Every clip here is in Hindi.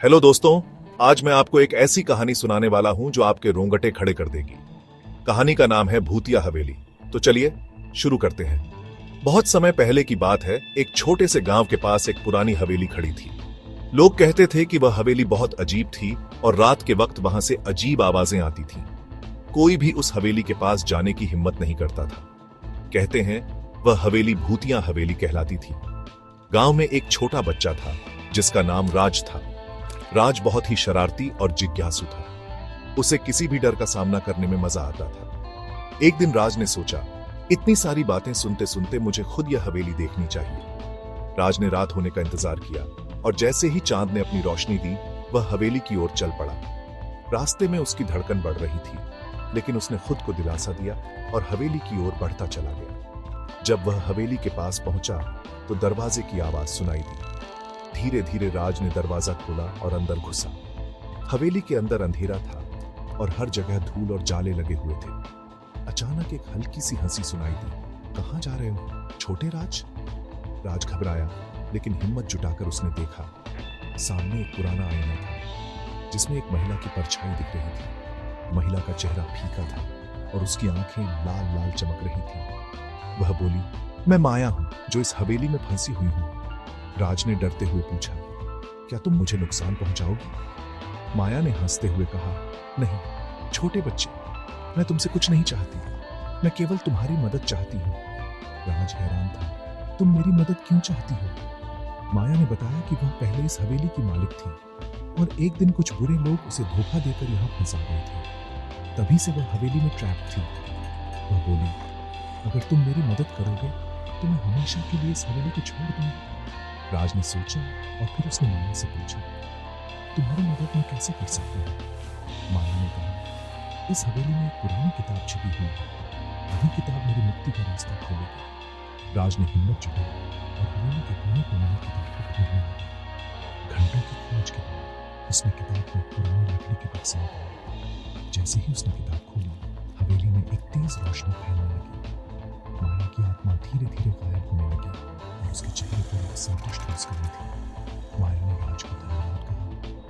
हेलो दोस्तों, आज मैं आपको एक ऐसी कहानी सुनाने वाला हूं जो आपके रोंगटे खड़े कर देगी। कहानी का नाम है भूतिया हवेली। तो चलिए शुरू करते हैं। बहुत समय पहले की बात है, एक छोटे से गांव के पास एक पुरानी हवेली खड़ी थी। लोग कहते थे कि वह हवेली बहुत अजीब थी और रात के वक्त वहां से अजीब आवाजें आती थीं। कोई भी उस हवेली के पास जाने की हिम्मत नहीं करता था। कहते हैं वह हवेली भूतिया हवेली कहलाती थी। गांव में एक छोटा बच्चा था जिसका नाम राज था। राज बहुत ही शरारती और जिज्ञासु था। उसे किसी भी डर का सामना करने में मजा आता था। एक दिन राज ने सोचा, इतनी सारी बातें सुनते सुनते मुझे खुद यह हवेली देखनी चाहिए। राज ने रात होने का इंतजार किया और जैसे ही चांद ने अपनी रोशनी दी, वह हवेली की ओर चल पड़ा। रास्ते में उसकी धड़कन बढ़ रही थी, लेकिन उसने खुद को दिलासा दिया और हवेली की ओर बढ़ता चला गया। जब वह हवेली के पास पहुंचा तो दरवाजे की आवाज सुनाई दी। धीरे धीरे राज ने दरवाजा खोला और अंदर घुसा। हवेली के अंदर अंधेरा था और हर जगह धूल और जाले लगे हुए थे। अचानक एक हल्की सी हंसी सुनाई दी। कहां जा रहे हो छोटे राज? राज घबराया, लेकिन हिम्मत जुटाकर उसने देखा। सामने एक पुराना आईना था जिसमें एक महिला की परछाई दिख रही थी। महिला का चेहरा फीका था और उसकी आंखें लाल लाल चमक रही थी। वह बोली, मैं माया हूं जो इस हवेली में फंसी हुई हूं। राज ने डरते हुए पूछा, क्या तुम मुझे नुकसान पहुंचाओगी? माया ने हंसते हुए कहा, नहीं छोटे बच्चे, मैं तुमसे कुछ नहीं चाहती। मैं केवल तुम्हारी मदद चाहती हूँ। राज हैरान था, तुम मेरी मदद क्यों चाहती हो? माया ने बताया कि वह पहले इस हवेली की मालिक थी और एक दिन कुछ बुरे लोग उसे धोखा देकर यहाँ फंसा गए थे। तभी से वह हवेली में ट्रैप थी। वह बोली, अगर तुम मेरी मदद करोगे तो मैं हमेशा के लिए इस हवेली को छोड़ दूंगी। राज ने सोचा और फिर उसने माया से पूछा, तुम्हारी मदद मैं कैसे कर सकता हूँ? माया ने कहा, इस हवेली में एक पुरानी किताब छिपी हुई है। वही किताब मेरी मुक्ति का रास्ता खोलेगी। राज ने हिम्मत जुटाई और हवेली के कोने कोने में किताब को ढूंढने लगा। घंटों की खोज के बाद उसने किताब को एक पुरानी लकड़ी के बक्से में पाया। जैसे ही उसने किताब खोली, हवेली में एक तेज रोशनी फैलने लगी। माया की आत्मा धीरे धीरे गायब होने लगी और उसके चेहरे पर एक संतुष्ट मुस्कान थी। माया ने राज को धन्यवाद कहा,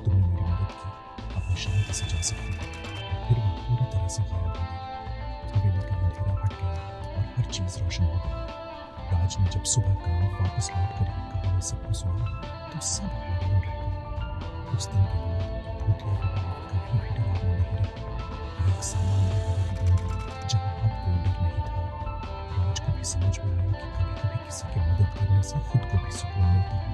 तुमने मेरी मदद की, अब मैं शांति से जा सकती हूँ। और फिर वह पूरी तरह से गायब हो गई। हवेली का अंधेरा हट गया और हर चीज रोशन हो गई। राज ने जब सुबह गांव वापस लौटकर ये कहानी सबको सुनाई तो सब हैरान रह गए। उस दिन के बाद भूतिया हवेली कभी भी डरावनी नहीं रही। एक सामान्य हवेली बन गई जहाँ अब कोई डर नहीं था। राज को भी समझ में आया कि कभी कभी किसी की मदद करने से खुद को भी सुकून मिलता है।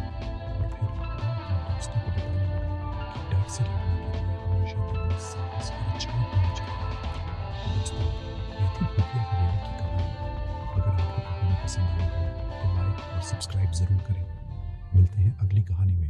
और फिर वह अपने दोस्तों को बताने लगा कि डर से लड़ने के लिए हमेशा दिल में साहस और अच्छाई होनी चाहिए। तो दोस्तों, ये थी भूतिया हवेली की कहानी। अगर आपको कहानी पसंद आई हो तो लाइक और सब्सक्राइब जरूर करें। मिलते हैं अगली कहानी में।